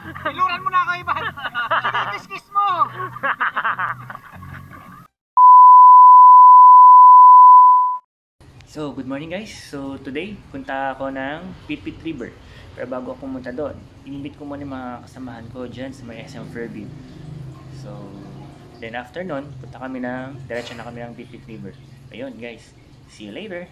Iluran mo na ako, Ivan. Sige, kiss-kiss mo. So, good morning guys. So, today, punta ako ng Pitpit River. Pero bago ako pumunta doon, inimbit ko muna yung mga kasamahan ko dyan sa may SM Fairview. So, then after nun, punta kami ng, diretso na kami ng Pitpit River. Ayun guys, see you later!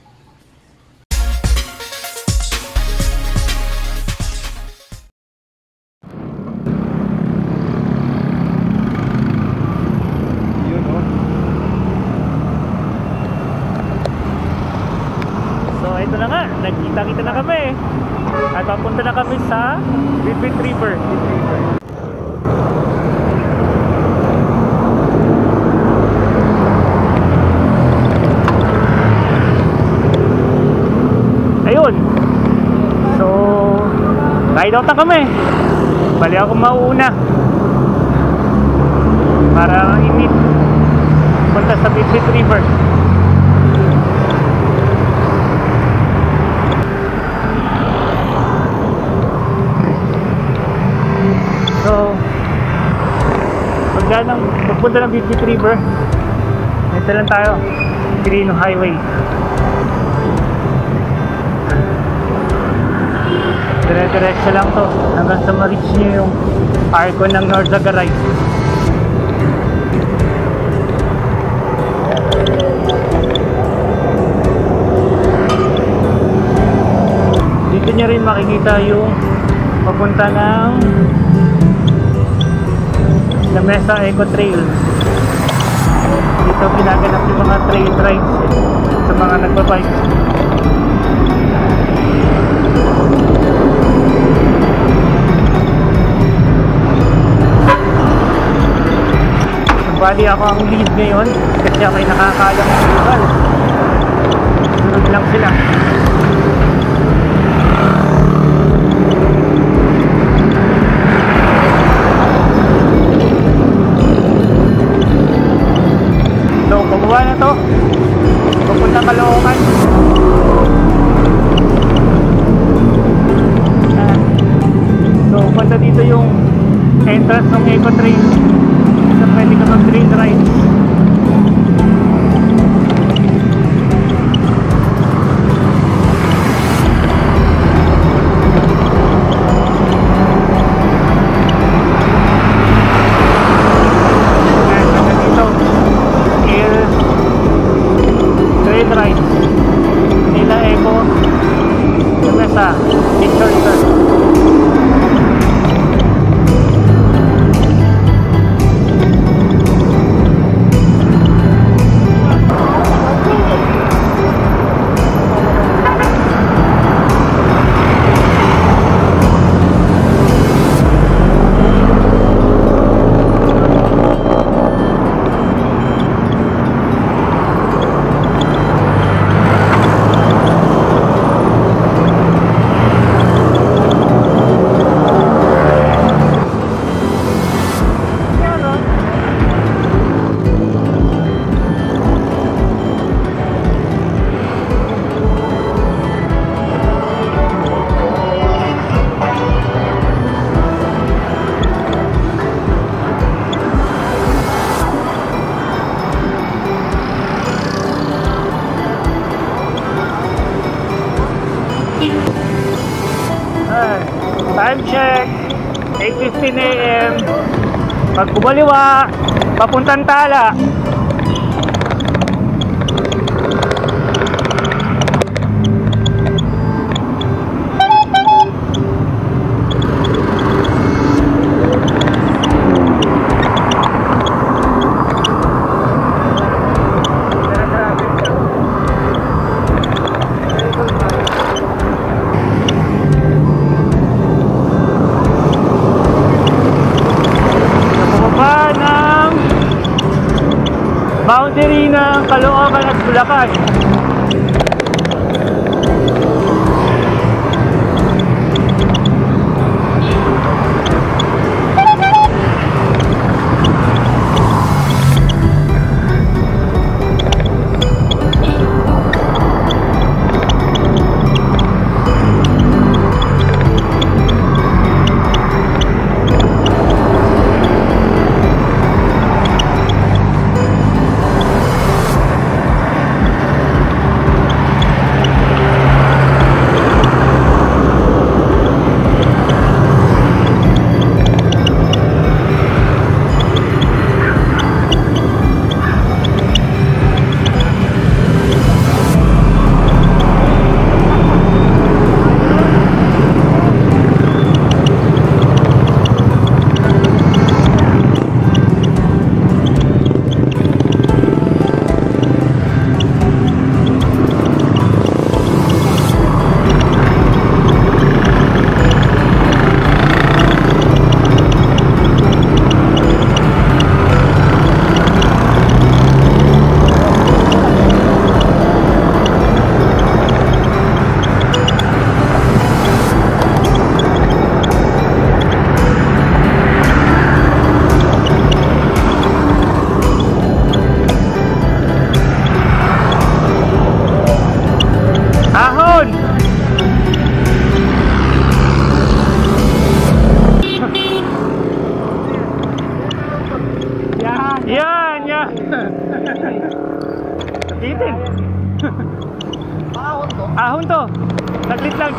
Ito na nga, nagkita-kita na kami at papunta na kami sa Pitpit River. Ayun. So, ride out na kami. Bali ako mauuna para i-meet punta sa Pitpit River. So, pagpunta ng Pitpit River, ito lang tayo, Quirino Highway. Dire-diretso lang to hanggang sa ma-reach nyo yung arco ng Norzagaray. Dito nyo rin makikita yung papunta ng La Mesa Eco Trail. Dito ginaganap yung mga trail rides sa mga nagbabike. Bali ako ang lead ngayon kasi may nakakalang lugar. Sunod lang sila. So, pababa na to. Papunta Caloocan. So, punta dito yung entrance ng Eco Train. So, pwede ka mag-train ride. Nila Eco La Mesa Picture Return. Time check, 8:15 AM. Pagkumaliwa, papuntang Tala. Boundary ng Caloocan at Bulacan.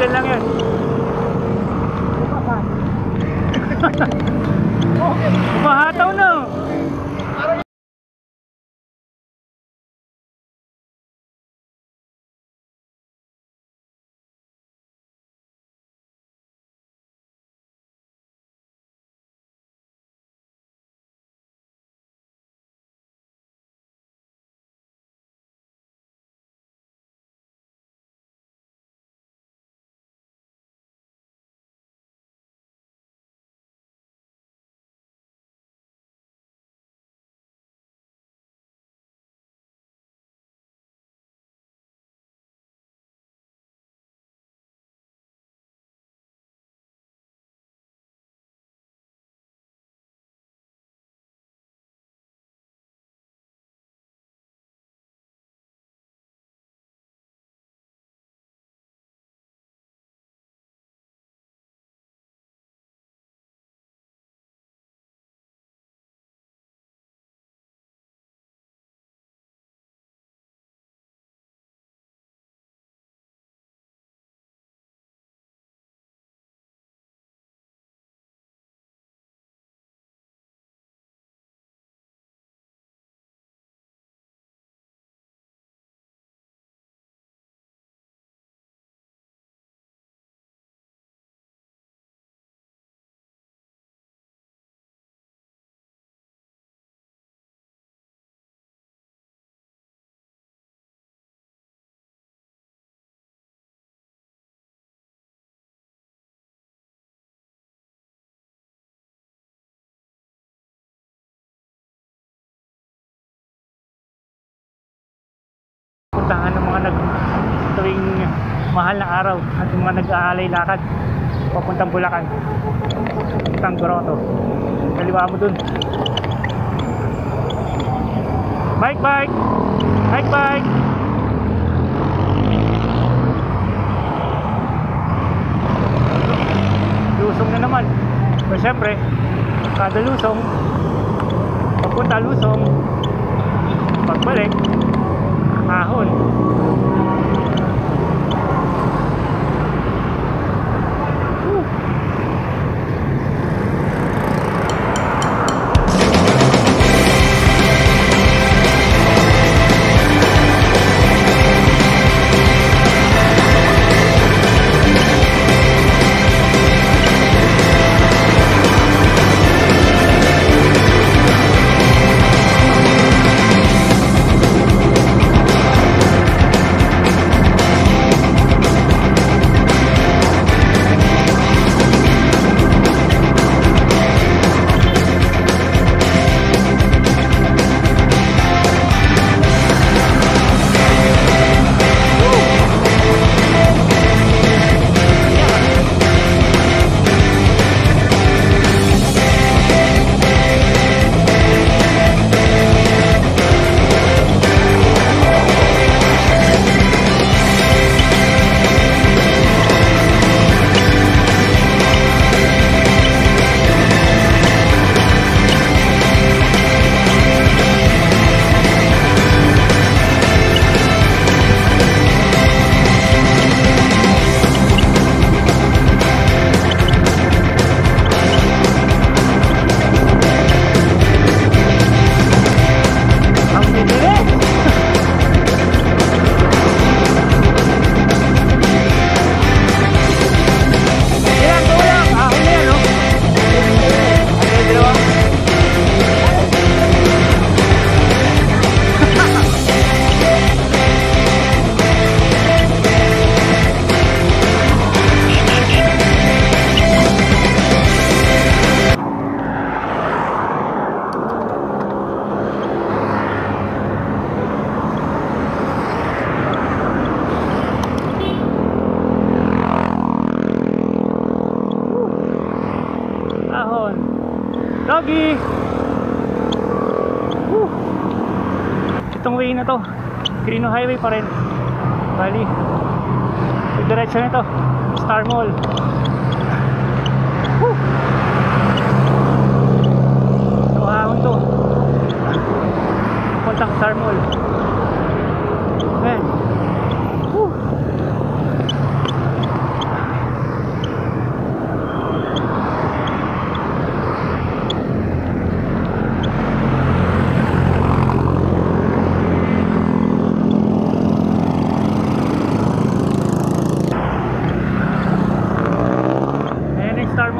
Dyan lang yan. Mahataw na. Puntahan ng mga tuwing mahal na araw at yung mga nag-aalay lakad papuntang Bulacan, papuntang Grotto. Kaliwa mo dun. Bike! Lusong na naman. Pero syempre, kada lusong, papunta lusong, pagbalik ahon. Doggy! Itong way na to, Quirino Highway pa rin. Bali, yung direction nito, Star Mall. So ahon to, puntang Star Mall. Ayan.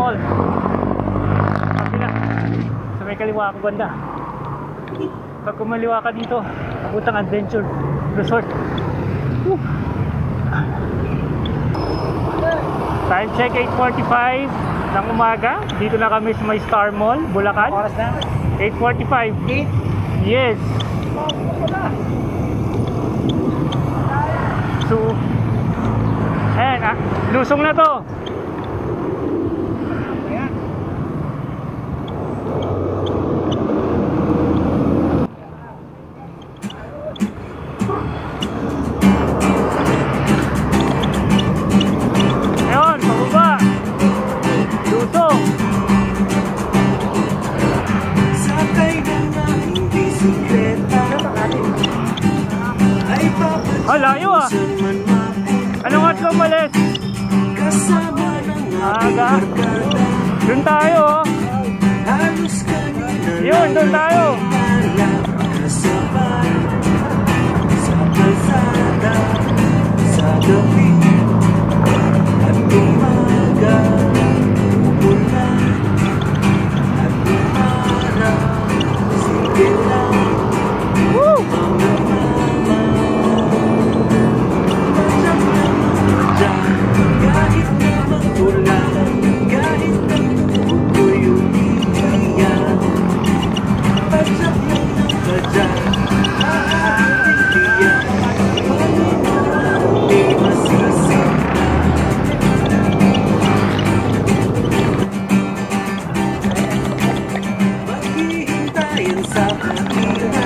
Mall. Kapila. Sa may kaliwa ako banda. Pag kumaliwa ka dito, papuntang Adventure Resort. Woo. Time check 8:45 ng umaga. Dito na kami sa may Star Mall, Bulacan. Oras na. 8:45. Yes. So, ayan ah, lusong na to. Ayan. Ayun, pababa. Lusong. Sakay ng aking bisikleta ay Ah, layo ah. papatunsan man mapunta Anong oras ka umalis? kasama ng aking Aga. barkada. Doon tayo oh. Halos kanina Yun, doon tayo. kasabay sa kalsada, sa gabi at umaga, umulan at umaraw. Sige lang, Woo! mga mama, padyak lang ako dyan. Kahit na magulang, kahit na tuhod ko'y umiiyak, padyak lang ako dyan. Nakakaintindihan, paano na di masisita. Maghihintayan sa kanina,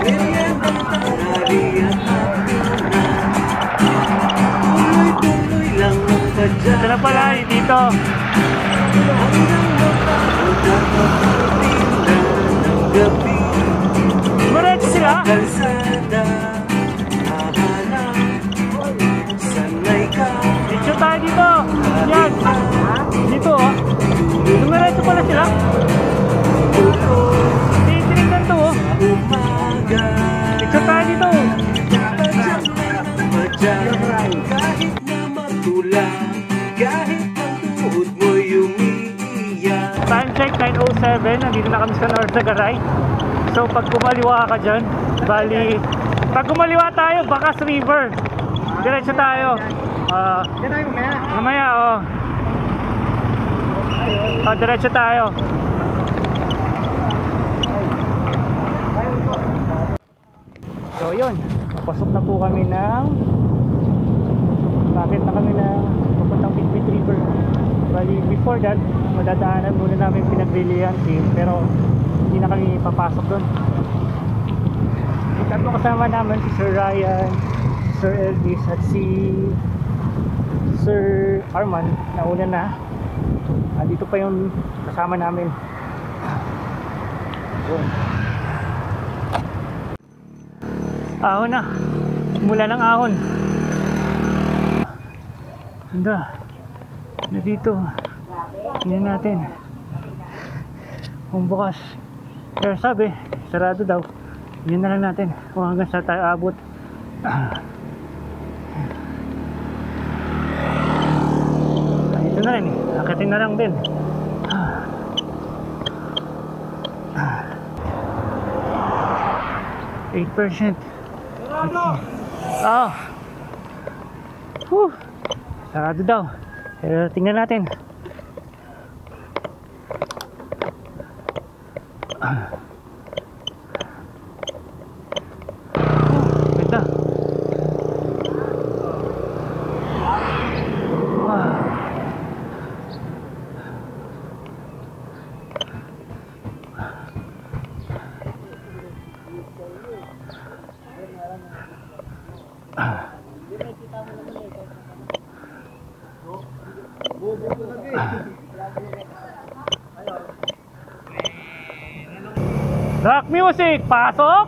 meryendang tanghali at hapunan. Tuloy-tuloy lang ang padyak. Ito na pala, dito. Hanggang matapos at maputin na ng gabi. Diretso sila. Kalsada, hahanap, sanay ka. Dito tayo dito. Yan. Dito oh. Dumiretso pala sila. Tulog Titinignan to oh. sa umaga. Dito tayo dito. Padyak lang ang padyak. Kahit na matulang, kahit ang tuhod mo'y umiiyak. Time check 9:07. Nandito na kami sa North Sagaray. So pag kumaliwa ka dyan, bali, pag kumaliwa tayo, Bacas River. Diretso tayo. Yan tayo mamaya. Mamaya oh. Diretso tayo. So yun, papasok na po kami ng bakit na kami ng papuntang Pitpit River. Bali before that, madadaanan muna namin Pinagrilian team, pero hindi na kami papasok doon. Yung tatlo kasama namin si Sir Ryan, Sir Elvis at si Sir Arman, nauna na. Dito pa yung kasama namin. Yun. Ahon na. Mula ng ahon. Handa. Na dito. Tingnan natin. Kung bukas. Pero sabi, sarado daw. Yun na lang natin. Kung hanggang sa tayo abot. Ito na rin eh. Akitin na lang din. 8%. Ah. Sarado daw. Pero tingnan natin. Ganda. Rock music, pasok!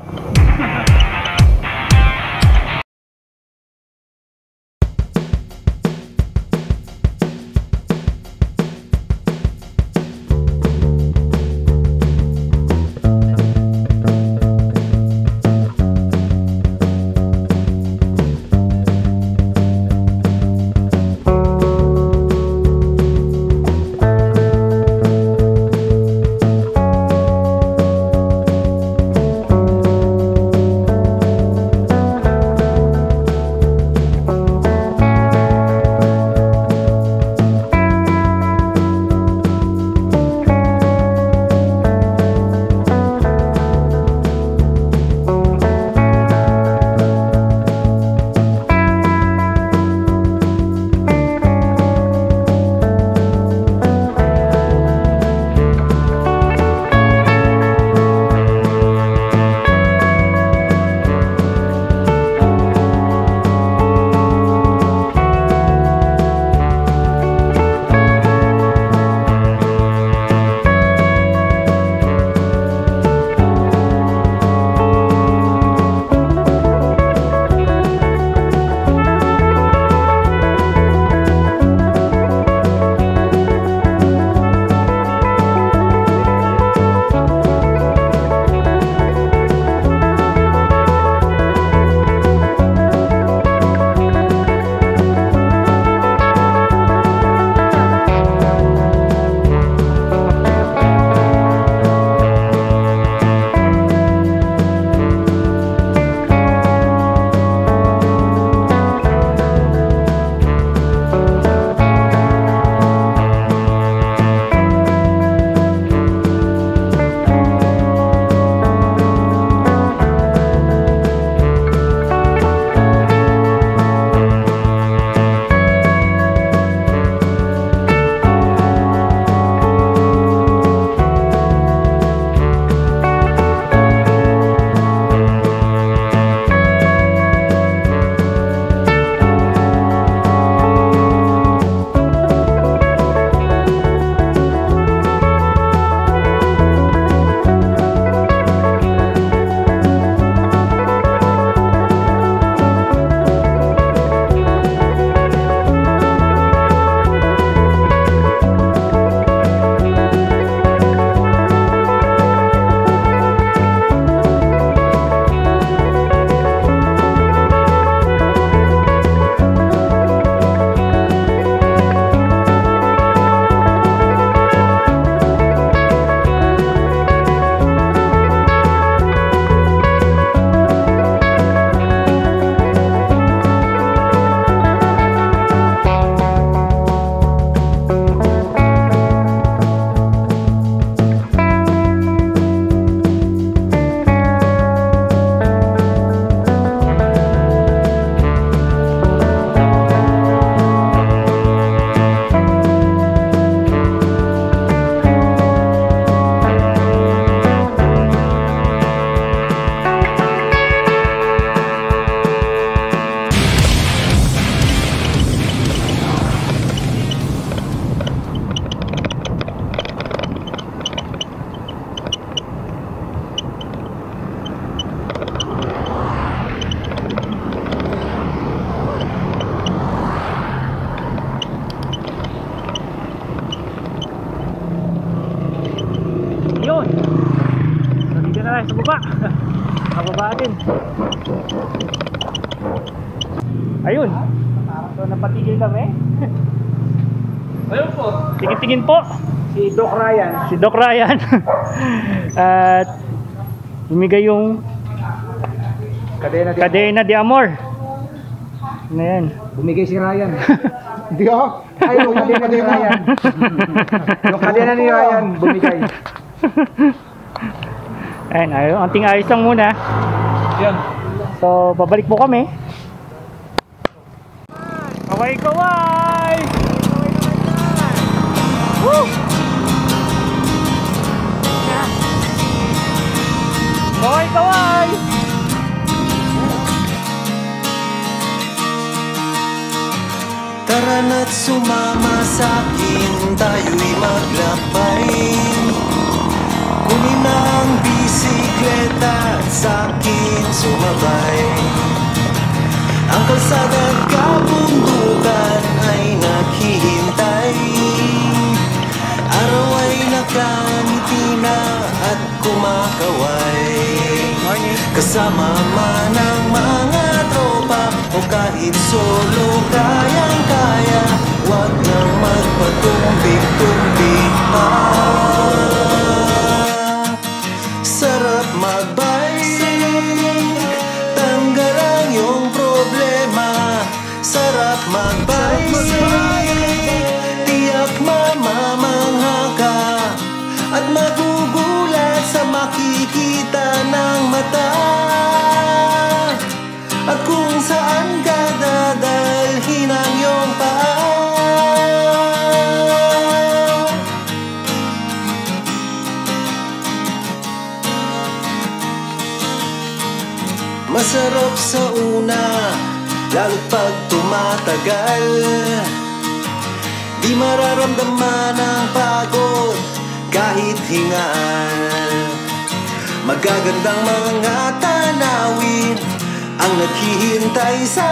tayo sa baba. Nababa din. Ayun. So napatigil kami. Ayun po. Tingin-tingin po. Si Doc Ryan. Si Doc Ryan. At bumigay yung Cadena de Amor. Ano yan? Bumigay si Ryan. Hindi ako. Ay, yung kadena ni Ryan. Yung kadena ni Ryan, bumigay. Ayun, anting ayos lang muna. Yan. So, babalik po kami. Kaway-kaway! Woo! Kaway-kaway! Tara na't sumama sa'kin, tayo'y maglakbay. Kunin ang bisikleta at sa'kin sumabay. Ang kalsada at kabundukan ay naghihintay. Araw ay nakangiti na at kumakaway. Kasama man ang mga tropa o kahit solo, kayang-kaya. Huwag nang magpatumbik-tumbik pa. Sarap magbike, tanggal ang iyong problema. Sarap magbike, tiyak mamamangha ka at magugulat sa makikita ng mata. At kung saan ka dadalhin ang iyong paa. Masarap sa una, lalo't pag tumatagal. Di mararamdaman ang pagod kahit hingal. Magagandang mga tanawin ang naghihintay sa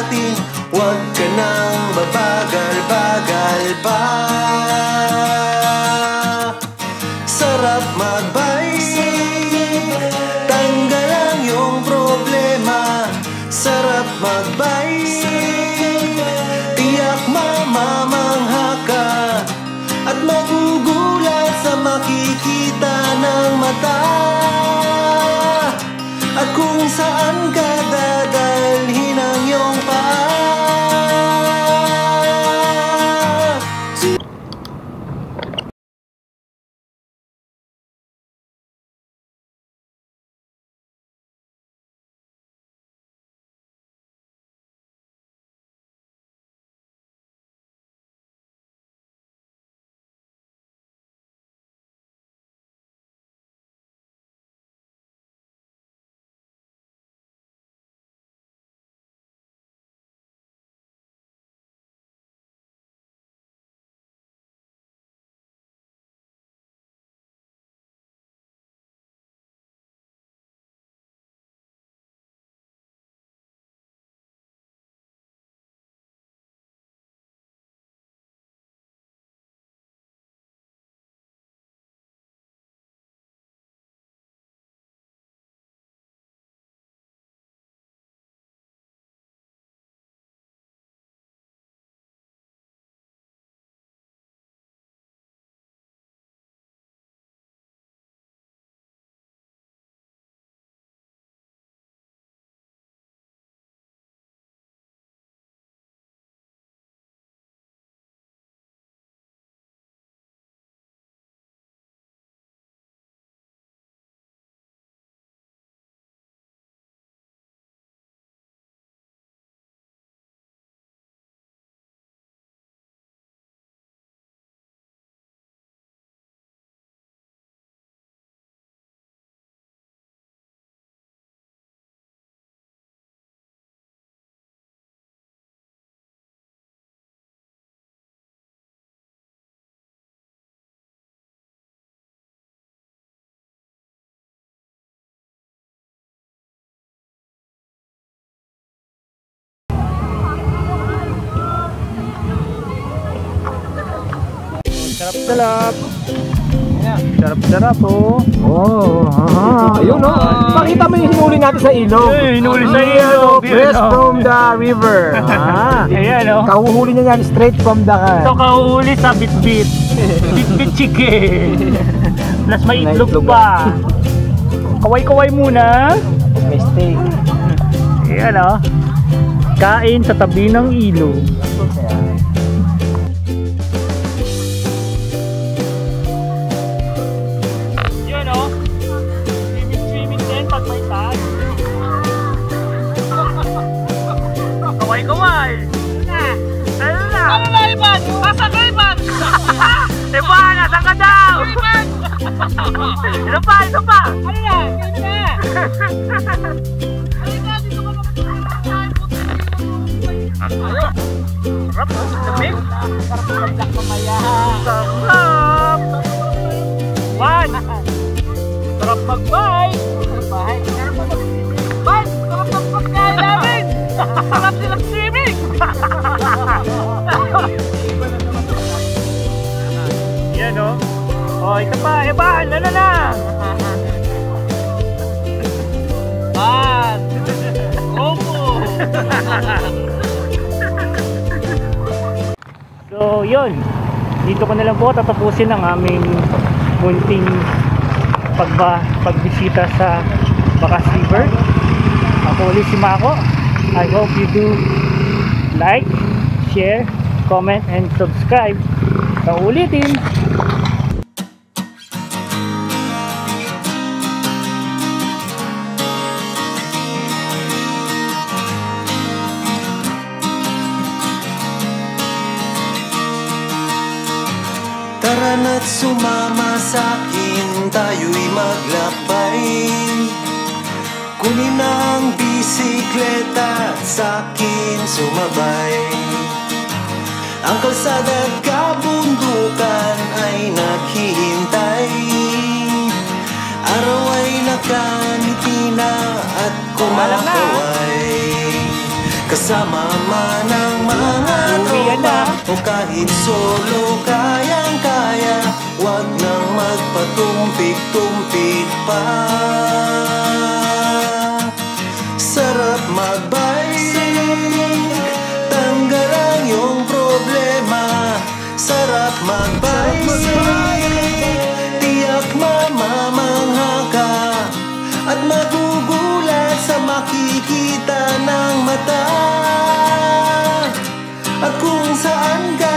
atin. Huwag ka nang babagal-bagal pa. Sarap magbike, tanggal ang iyong problema. Sarap magbike, tiyak mamamangha ka at magugulat sa makikita ng mata. At kung saan ka dadalhin ang iyong paa. Sarap-sarap. Sarap-sarap oh. Ayun no. Pakita mo yung hinuli natin sa ilog. Hinuli sa ilog. Fresh from the river. Ayan oh. Kahuhuli niya yan straight from the Ito kahuli sa bit-bit. Bit-bit chicken. Plus may itlog pa. Kaway-kaway muna. may steak. Ayan oh. Kain sa tabi ng ilog. Yun oh. Swimming din pag may tag. Kaway-kaway. Ano na? Ano na Ivan? Asan ka Ivan? Ivan, asan ka daw? Ivan! Ito pa, ito pa! Ano na? Ito na! Sarap, lamig. Sarap ng mamaya. Sarap. Juan, sarap mag-bike. Bye. Sarap ng pagkain namin. Sarap silang swimming. Yan o. Oh, ito pa. Eban, ano na? Ban. Opo. So yun, dito ko na lang po tatapusin ang aming munting pagbisita sa Bacas River. Ako ulit si Mako. I hope you do like, share, comment, and subscribe. Sa ulitin! Tara na't sumama sa'kin, tayo'y maglakbay. Kunin ang bisikleta at sa'kin sumabay. Ang kalsada at kabundukan ay naghihintay. Araw ay nakangiti na at kumakaway. Kasama man ang mga tropa o kahit solo kayang-kaya, wag nang magpatumpik-tumpik pa. Sarap mag-bike, tanggal ang iyong problema. Sarap mag-bike, tiyak mamamangha ka at magugulat sa makikita ng mata. At kung saan ka